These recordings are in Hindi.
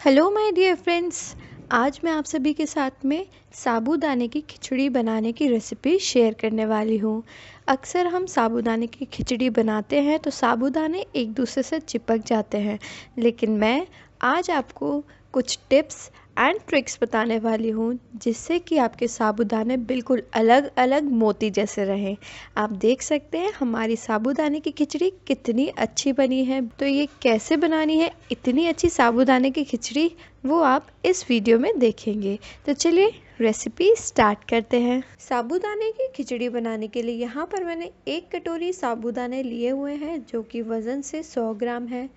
Hello my dear friends. आज मैं आप सभी के साथ में साबूदाने की खिचड़ी बनाने की रेसिपी शेयर करने वाली हूँ। अक्सर हम साबूदाने की खिचड़ी बनाते हैं तो साबूदाने एक दूसरे से चिपक जाते हैं, लेकिन मैं आज आपको कुछ टिप्स एंड ट्रिक्स बताने वाली हूँ जिससे कि आपके साबूदाने बिल्कुल अलग अलग मोती जैसे रहें। आप देख सकते हैं हमारी साबूदाने की खिचड़ी कितनी अच्छी बनी है। तो ये कैसे बनानी है इतनी अच्छी साबूदाने की खिचड़ी, वो आप इस वीडियो में देखेंगे। तो चलिए रेसिपी स्टार्ट करते हैं। साबूदाने की खिचड़ी बनाने के लिए यहाँ पर मैंने 1 कटोरी साबूदाने लिए हुए हैं जो कि वज़न से 100 ग्राम है।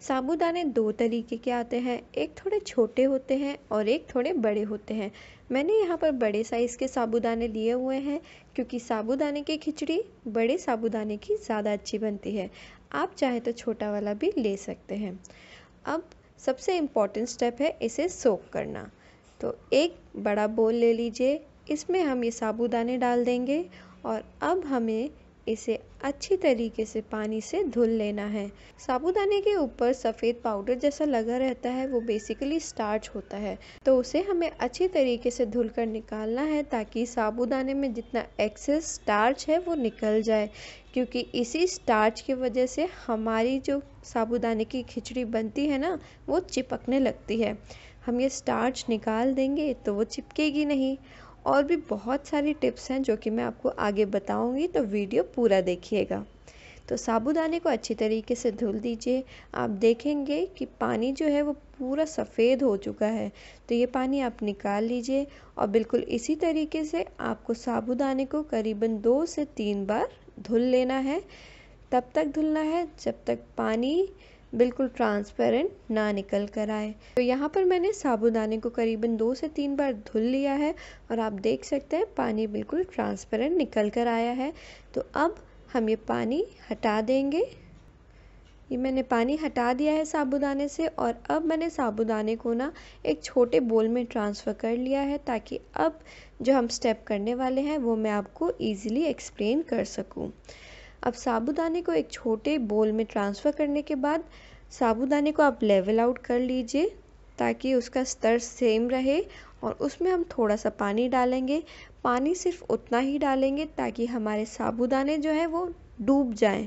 साबूदाने 2 तरीके के आते हैं, एक थोड़े छोटे होते हैं और एक थोड़े बड़े होते हैं। मैंने यहाँ पर बड़े साइज़ के साबूदाने लिए हुए हैं क्योंकि साबूदाने की खिचड़ी बड़े साबूदाने की ज़्यादा अच्छी बनती है। आप चाहे तो छोटा वाला भी ले सकते हैं। अब सबसे इम्पॉर्टेंट स्टेप है इसे सोक करना। तो एक बड़ा बोल ले लीजिए, इसमें हम ये साबूदाने डाल देंगे और अब हमें इसे अच्छी तरीके से पानी से धुल लेना है। साबूदाने के ऊपर सफ़ेद पाउडर जैसा लगा रहता है, वो बेसिकली स्टार्च होता है, तो उसे हमें अच्छी तरीके से धुल कर निकालना है ताकि साबूदाने में जितना एक्सेस स्टार्च है वो निकल जाए, क्योंकि इसी स्टार्च की वजह से हमारी जो साबूदाने की खिचड़ी बनती है ना, वो चिपकने लगती है। हम ये स्टार्च निकाल देंगे तो वो चिपकेगी नहीं। और भी बहुत सारी टिप्स हैं जो कि मैं आपको आगे बताऊंगी, तो वीडियो पूरा देखिएगा। तो साबूदाने को अच्छी तरीके से धुल दीजिए। आप देखेंगे कि पानी जो है वो पूरा सफ़ेद हो चुका है, तो ये पानी आप निकाल लीजिए और बिल्कुल इसी तरीके से आपको साबूदाने को करीबन 2 से 3 बार धुल लेना है। तब तक धुलना है जब तक पानी बिल्कुल ट्रांसपेरेंट ना निकल कर आए। तो यहाँ पर मैंने साबूदाने को करीबन 2 से 3 बार धुल लिया है और आप देख सकते हैं पानी बिल्कुल ट्रांसपेरेंट निकल कर आया है। तो अब हम ये पानी हटा देंगे। ये मैंने पानी हटा दिया है साबूदाने से और अब मैंने साबूदाने को ना एक छोटे बोल में ट्रांसफ़र कर लिया है ताकि अब जो हम स्टेप करने वाले हैं वो मैं आपको ईज़िली एक्सप्लेन कर सकूँ। अब साबूदाने को एक छोटे बोल में ट्रांसफ़र करने के बाद साबूदाने को आप लेवल आउट कर लीजिए ताकि उसका स्तर सेम रहे, और उसमें हम थोड़ा सा पानी डालेंगे। पानी सिर्फ उतना ही डालेंगे ताकि हमारे साबूदाने जो है वो डूब जाएं।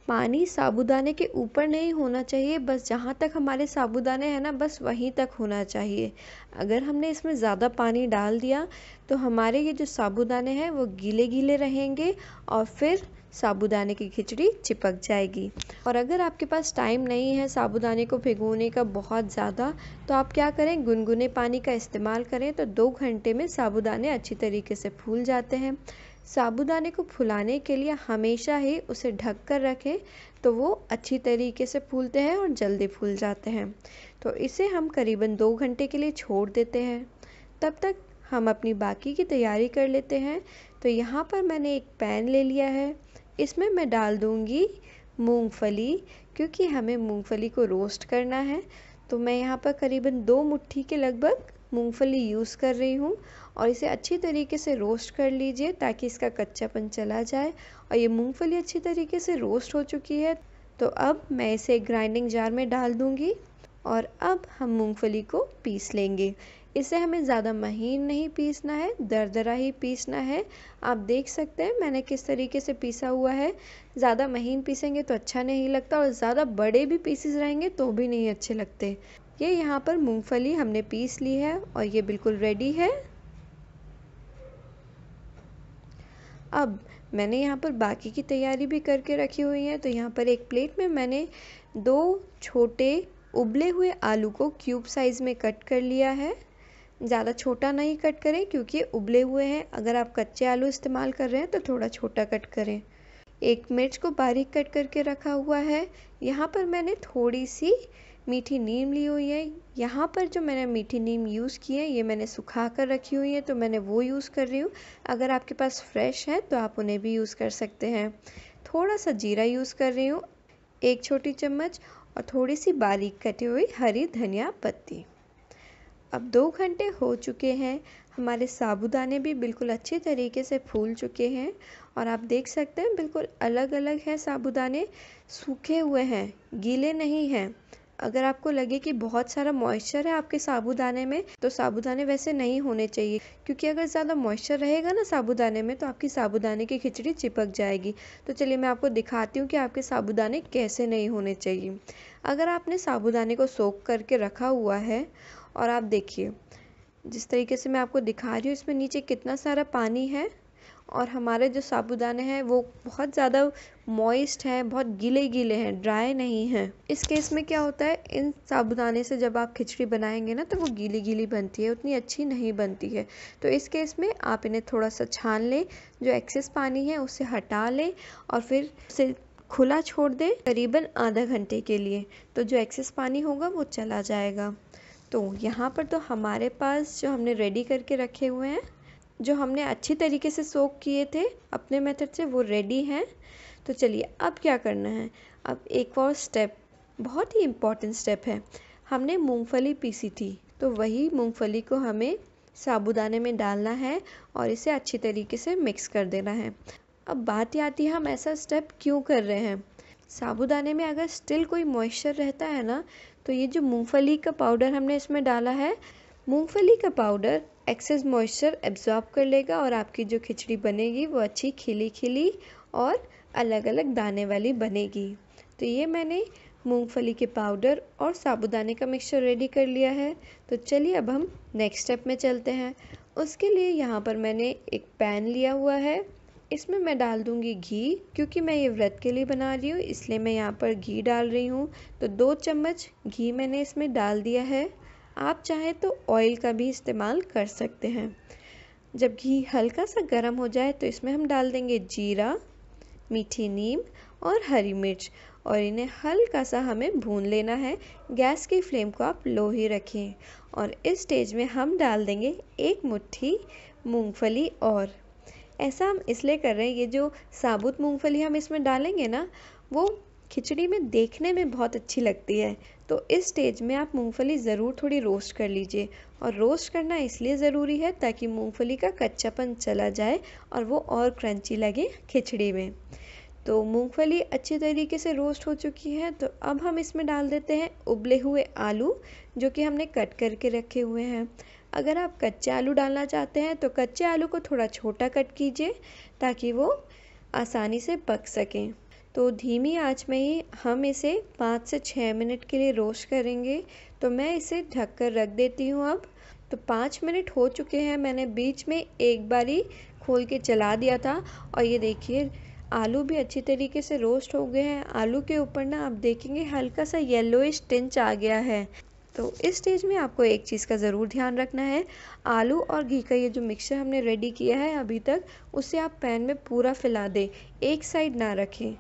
पानी साबूदाने के ऊपर नहीं होना चाहिए, बस जहाँ तक हमारे साबूदाने हैं ना बस वहीं तक होना चाहिए। अगर हमने इसमें ज़्यादा पानी डाल दिया तो हमारे ये जो साबूदाने हैं वो गीले गीले रहेंगे और फिर साबूदाने की खिचड़ी चिपक जाएगी। और अगर आपके पास टाइम नहीं है साबूदाने को भिगोने का बहुत ज़्यादा, तो आप क्या करें, गुनगुने पानी का इस्तेमाल करें तो 2 घंटे में साबूदाने अच्छी तरीके से फूल जाते हैं। साबूदाने को फुलाने के लिए हमेशा ही उसे ढक कर रखें तो वो अच्छी तरीके से फूलते हैं और जल्दी फूल जाते हैं। तो इसे हम करीबन 2 घंटे के लिए छोड़ देते हैं। तब तक हम अपनी बाकी की तैयारी कर लेते हैं। तो यहाँ पर मैंने एक पैन ले लिया है, इसमें मैं डाल दूँगी मूंगफली, क्योंकि हमें मूंगफली को रोस्ट करना है। तो मैं यहाँ पर करीबन 2 मुट्ठी के लगभग मूंगफली यूज़ कर रही हूँ और इसे अच्छी तरीके से रोस्ट कर लीजिए ताकि इसका कच्चापन चला जाए। और ये मूंगफली अच्छी तरीके से रोस्ट हो चुकी है, तो अब मैं इसे ग्राइंडिंग जार में डाल दूँगी और अब हम मूंगफली को पीस लेंगे। इसे हमें ज़्यादा महीन नहीं पीसना है, दरदरा ही पीसना है। आप देख सकते हैं मैंने किस तरीके से पीसा हुआ है। ज़्यादा महीन पीसेंगे तो अच्छा नहीं लगता और ज़्यादा बड़े भी पीसेस रहेंगे तो भी नहीं अच्छे लगते। ये यहाँ पर मूंगफली हमने पीस ली है और ये बिल्कुल रेडी है। अब मैंने यहाँ पर बाकी की तैयारी भी करके रखी हुई है। तो यहाँ पर एक प्लेट में मैंने 2 छोटे उबले हुए आलू को क्यूब साइज़ में कट कर लिया है। ज़्यादा छोटा नहीं कट करें क्योंकि उबले हुए हैं। अगर आप कच्चे आलू इस्तेमाल कर रहे हैं तो थोड़ा छोटा कट करें। एक मिर्च को बारीक कट करके रखा हुआ है। यहाँ पर मैंने थोड़ी सी मीठी नीम ली हुई है। यहाँ पर जो मैंने मीठी नीम यूज़ की है ये मैंने सुखा कर रखी हुई है, तो मैंने वो यूज़ कर रही हूँ। अगर आपके पास फ्रेश है तो आप उन्हें भी यूज़ कर सकते हैं। थोड़ा सा जीरा यूज़ कर रही हूँ, 1 छोटी चम्मच, और थोड़ी सी बारीक कटी हुई हरी धनिया पत्ती। अब 2 घंटे हो चुके हैं, हमारे साबूदाने भी बिल्कुल अच्छे तरीके से फूल चुके हैं और आप देख सकते हैं बिल्कुल अलग अलग हैं साबूदाने, सूखे हुए हैं, गीले नहीं हैं। अगर आपको लगे कि बहुत सारा मॉइस्चर है आपके साबूदाने में, तो साबूदाने वैसे नहीं होने चाहिए, क्योंकि अगर ज़्यादा मॉइस्चर रहेगा ना साबूदाने में तो आपकी साबूदाने की खिचड़ी चिपक जाएगी। तो चलिए मैं आपको दिखाती हूँ कि आपके साबूदाने कैसे नहीं होने चाहिए। अगर आपने साबूदाने को सोख करके रखा हुआ है और आप देखिए जिस तरीके से मैं आपको दिखा रही हूँ, इसमें नीचे कितना सारा पानी है और हमारे जो साबूदाने हैं वो बहुत ज़्यादा मॉइस्ट हैं, बहुत गीले गीले हैं, ड्राई नहीं हैं। इस केस में क्या होता है, इन साबूदाने से जब आप खिचड़ी बनाएंगे ना तो वो गीली गीली बनती है, उतनी अच्छी नहीं बनती है। तो इस केस में आप इन्हें थोड़ा सा छान लें, जो एक्सेस पानी है उसे हटा लें और फिर उसे खुला छोड़ दें करीबन आधा घंटे के लिए, तो जो एक्सेस पानी होगा वो चला जाएगा। तो यहाँ पर तो हमारे पास जो हमने रेडी करके रखे हुए हैं, जो हमने अच्छी तरीके से सोक किए थे अपने मेथड से, वो रेडी हैं। तो चलिए अब क्या करना है, अब एक और स्टेप, बहुत ही इम्पॉर्टेंट स्टेप है। हमने मूंगफली पीसी थी, तो वही मूंगफली को हमें साबूदाने में डालना है और इसे अच्छी तरीके से मिक्स कर देना है। अब बात ये आती है हम ऐसा स्टेप क्यों कर रहे हैं। साबूदाने में अगर स्टिल कोई मॉइस्चर रहता है ना, तो ये जो मूंगफली का पाउडर हमने इसमें डाला है, मूंगफली का पाउडर एक्सेस मॉइस्चर एब्जॉर्ब कर लेगा और आपकी जो खिचड़ी बनेगी वो अच्छी खिली खिली और अलग अलग दाने वाली बनेगी। तो ये मैंने मूंगफली के पाउडर और साबूदाने का मिक्सचर रेडी कर लिया है। तो चलिए अब हम नेक्स्ट स्टेप में चलते हैं। उसके लिए यहाँ पर मैंने एक पैन लिया हुआ है, इसमें मैं डाल दूँगी घी, क्योंकि मैं ये व्रत के लिए बना रही हूँ इसलिए मैं यहाँ पर घी डाल रही हूँ। तो 2 चम्मच घी मैंने इसमें डाल दिया है। आप चाहें तो ऑयल का भी इस्तेमाल कर सकते हैं। जब घी हल्का सा गर्म हो जाए तो इसमें हम डाल देंगे जीरा, मीठी नीम और हरी मिर्च, और इन्हें हल्का सा हमें भून लेना है। गैस की फ्लेम को आप लो ही रखें और इस स्टेज में हम डाल देंगे 1 मुट्ठी मूंगफली। और ऐसा हम इसलिए कर रहे हैं, ये जो साबुत मूंगफली हम इसमें डालेंगे ना, वो खिचड़ी में देखने में बहुत अच्छी लगती है। तो इस स्टेज में आप मूंगफली ज़रूर थोड़ी रोस्ट कर लीजिए, और रोस्ट करना इसलिए ज़रूरी है ताकि मूंगफली का कच्चापन चला जाए और वो और क्रंची लगे खिचड़ी में। तो मूंगफली अच्छी तरीके से रोस्ट हो चुकी है। तो अब हम इसमें डाल देते हैं उबले हुए आलू, जो कि हमने कट करके रखे हुए हैं। अगर आप कच्चे आलू डालना चाहते हैं तो कच्चे आलू को थोड़ा छोटा कट कीजिए ताकि वो आसानी से पक सकें। तो धीमी आंच में ही हम इसे 5 से 6 मिनट के लिए रोस्ट करेंगे। तो मैं इसे ढककर रख देती हूँ अब। तो 5 मिनट हो चुके हैं, मैंने बीच में एक बारी खोल के चला दिया था और ये देखिए आलू भी अच्छी तरीके से रोस्ट हो गए हैं। आलू के ऊपर ना आप देखेंगे हल्का सा येलोइश टिंच आ गया है। तो इस स्टेज में आपको एक चीज़ का ज़रूर ध्यान रखना है, आलू और घी का ये जो मिक्सचर हमने रेडी किया है अभी तक, उसे आप पैन में पूरा फैला दें, एक साइड ना रखें,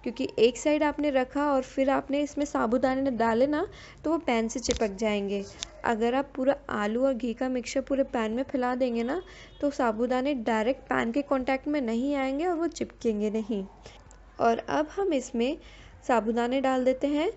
क्योंकि एक साइड आपने रखा और फिर आपने इसमें साबूदाने डाले ना तो वो पैन से चिपक जाएंगे। अगर आप पूरा आलू और घी का मिक्सचर पूरे पैन में फैला देंगे ना, तो साबूदाने डायरेक्ट पैन के कांटेक्ट में नहीं आएंगे और वो चिपकेंगे नहीं। और अब हम इसमें साबूदाने डाल देते हैं,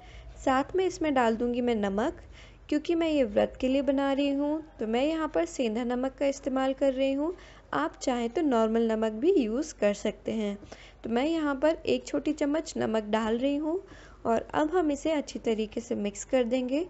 साथ में इसमें डाल दूँगी मैं नमक, क्योंकि मैं ये व्रत के लिए बना रही हूँ तो मैं यहाँ पर सेंधा नमक का इस्तेमाल कर रही हूँ। आप चाहें तो नॉर्मल नमक भी यूज़ कर सकते हैं। तो मैं यहाँ पर 1 छोटी चम्मच नमक डाल रही हूँ और अब हम इसे अच्छी तरीके से मिक्स कर देंगे।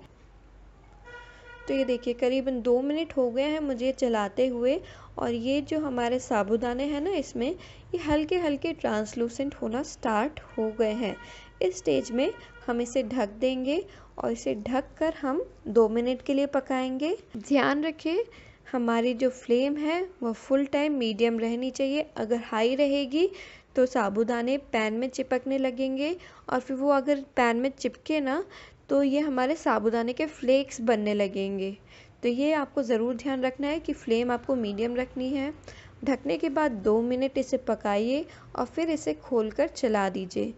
तो ये देखिए करीबन 2 मिनट हो गए हैं मुझे चलाते हुए, और ये जो हमारे साबूदाने हैं ना इसमें, ये हल्के हल्के ट्रांसलूसेंट होना स्टार्ट हो गए हैं। इस स्टेज में हम इसे ढक देंगे और इसे ढक कर हम 2 मिनट के लिए पकाएंगे। ध्यान रखें हमारी जो फ्लेम है वह फुल टाइम मीडियम रहनी चाहिए। अगर हाई रहेगी तो साबूदाने पैन में चिपकने लगेंगे, और फिर वो अगर पैन में चिपके ना तो ये हमारे साबूदाने के फ्लेक्स बनने लगेंगे। तो ये आपको ज़रूर ध्यान रखना है कि फ्लेम आपको मीडियम रखनी है। ढकने के बाद 2 मिनट इसे पकाइए और फिर इसे खोलकर चला दीजिए।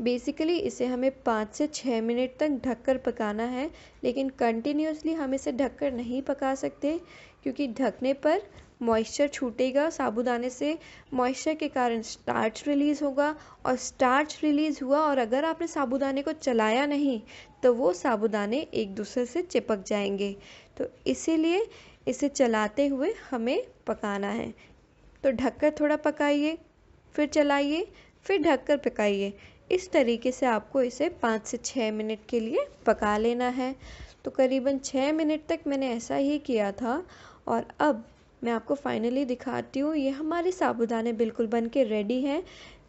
बेसिकली इसे हमें 5 से 6 मिनट तक ढककर पकाना है, लेकिन कंटिन्यूसली हम इसे ढककर नहीं पका सकते, क्योंकि ढकने पर मॉइस्चर छूटेगा साबूदाने से, मॉइस्चर के कारण स्टार्च रिलीज़ होगा, और स्टार्च रिलीज़ हुआ और अगर आपने साबूदाने को चलाया नहीं तो वो साबूदाने एक दूसरे से चिपक जाएंगे। तो इसीलिए इसे चलाते हुए हमें पकाना है। तो ढककर थोड़ा पकाइए, फिर चलाइए, फिर ढककर पकाइए। इस तरीके से आपको इसे 5 से 6 मिनट के लिए पका लेना है। तो करीबन 6 मिनट तक मैंने ऐसा ही किया था और अब मैं आपको फाइनली दिखाती हूँ। ये हमारे साबूदाने बिल्कुल बन के रेडी हैं।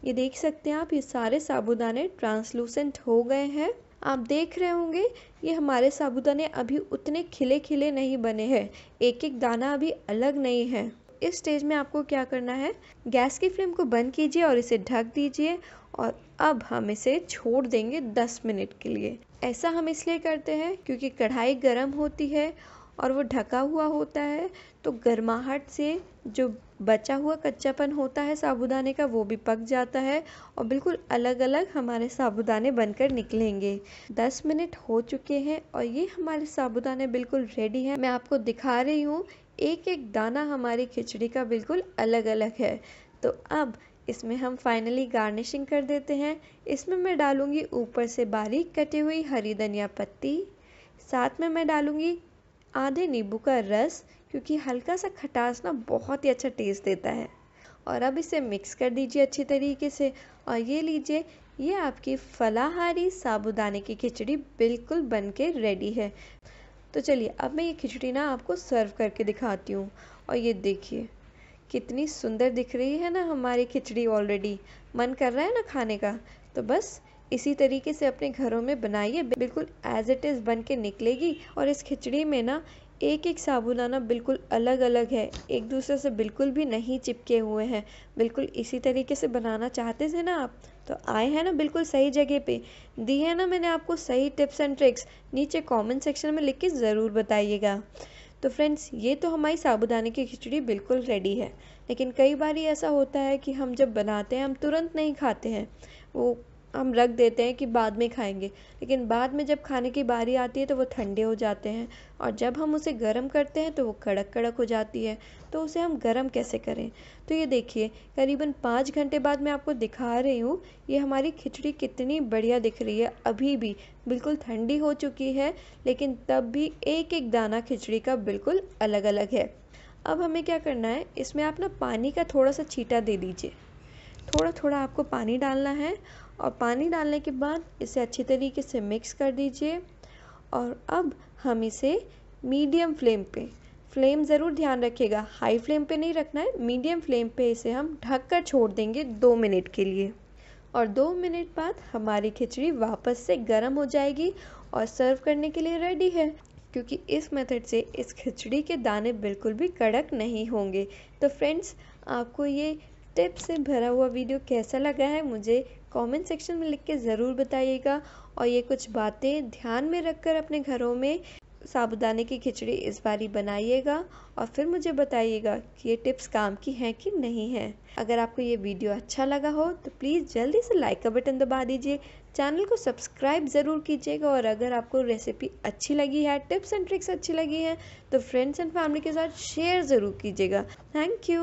ये देख सकते हैं आप, ये सारे साबूदाने ट्रांसलूसेंट हो गए हैं। आप देख रहे होंगे ये हमारे साबूदाने अभी उतने खिले खिले नहीं बने हैं, एक एक दाना अभी अलग नहीं है। इस स्टेज में आपको क्या करना है, गैस की फ्लेम को बंद कीजिए और इसे ढक दीजिए और अब हम इसे छोड़ देंगे 10 मिनट के लिए। ऐसा हम इसलिए करते हैं क्योंकि कढ़ाई गर्म होती है और वो ढका हुआ होता है, तो गर्माहट से जो बचा हुआ कच्चापन होता है साबूदाने का वो भी पक जाता है और बिल्कुल अलग अलग हमारे साबूदाने बनकर निकलेंगे। 10 मिनट हो चुके हैं और ये हमारे साबूदाने बिल्कुल रेडी हैं। मैं आपको दिखा रही हूँ, एक एक दाना हमारी खिचड़ी का बिल्कुल अलग अलग है। तो अब इसमें हम फाइनली गार्निशिंग कर देते हैं। इसमें मैं डालूंगी ऊपर से बारीक कटी हुई हरी धनिया पत्ती, साथ में मैं डालूंगी आधे नींबू का रस, क्योंकि हल्का सा खटास ना बहुत ही अच्छा टेस्ट देता है। और अब इसे मिक्स कर दीजिए अच्छी तरीके से और ये लीजिए, ये आपकी फलाहारी साबूदाने की खिचड़ी बिल्कुल बनके रेडी है। तो चलिए अब मैं ये खिचड़ी ना आपको सर्व करके दिखाती हूँ और ये देखिए कितनी सुंदर दिख रही है ना हमारी खिचड़ी। ऑलरेडी मन कर रहा है ना खाने का। तो बस इसी तरीके से अपने घरों में बनाइए, बिल्कुल एज इट इज़ बन के निकलेगी। और इस खिचड़ी में ना एक एक साबूदाना बिल्कुल अलग अलग है, एक दूसरे से बिल्कुल भी नहीं चिपके हुए हैं। बिल्कुल इसी तरीके से बनाना चाहते थे ना आप, तो आए हैं ना बिल्कुल सही जगह पे। दी है ना मैंने आपको सही टिप्स एंड ट्रिक्स, नीचे कमेंट सेक्शन में लिख के ज़रूर बताइएगा। तो फ्रेंड्स, ये तो हमारी साबूदाने की खिचड़ी बिल्कुल रेडी है। लेकिन कई बार ऐसा होता है कि हम जब बनाते हैं हम तुरंत नहीं खाते हैं, वो हम रख देते हैं कि बाद में खाएंगे। लेकिन बाद में जब खाने की बारी आती है तो वो ठंडे हो जाते हैं और जब हम उसे गर्म करते हैं तो वो कड़क कड़क हो जाती है। तो उसे हम गर्म कैसे करें? तो ये देखिए, करीबन 5 घंटे बाद मैं आपको दिखा रही हूँ ये हमारी खिचड़ी कितनी बढ़िया दिख रही है। अभी भी बिल्कुल ठंडी हो चुकी है, लेकिन तब भी एक एक दाना खिचड़ी का बिल्कुल अलग अलग है। अब हमें क्या करना है, इसमें आप ना पानी का थोड़ा सा छींटा दे दीजिए। थोड़ा थोड़ा आपको पानी डालना है और पानी डालने के बाद इसे अच्छी तरीके से मिक्स कर दीजिए। और अब हम इसे मीडियम फ्लेम पे, फ्लेम ज़रूर ध्यान रखिएगा, हाई फ्लेम पे नहीं रखना है, मीडियम फ्लेम पे इसे हम ढक कर छोड़ देंगे 2 मिनट के लिए। और 2 मिनट बाद हमारी खिचड़ी वापस से गर्म हो जाएगी और सर्व करने के लिए रेडी है। क्योंकि इस मेथड से इस खिचड़ी के दाने बिल्कुल भी कड़क नहीं होंगे। तो फ्रेंड्स, आपको ये टिप्स से भरा हुआ वीडियो कैसा लगा है मुझे कमेंट सेक्शन में लिख के ज़रूर बताइएगा। और ये कुछ बातें ध्यान में रखकर अपने घरों में साबूदाने की खिचड़ी इस बारी बनाइएगा और फिर मुझे बताइएगा कि ये टिप्स काम की हैं कि नहीं हैं। अगर आपको ये वीडियो अच्छा लगा हो तो प्लीज़ जल्दी से लाइक का बटन दबा दीजिए, चैनल को सब्सक्राइब ज़रूर कीजिएगा। और अगर आपको रेसिपी अच्छी लगी है, टिप्स एंड ट्रिक्स अच्छी लगी हैं, तो फ्रेंड्स एंड फैमिली के साथ शेयर ज़रूर कीजिएगा। Thank you.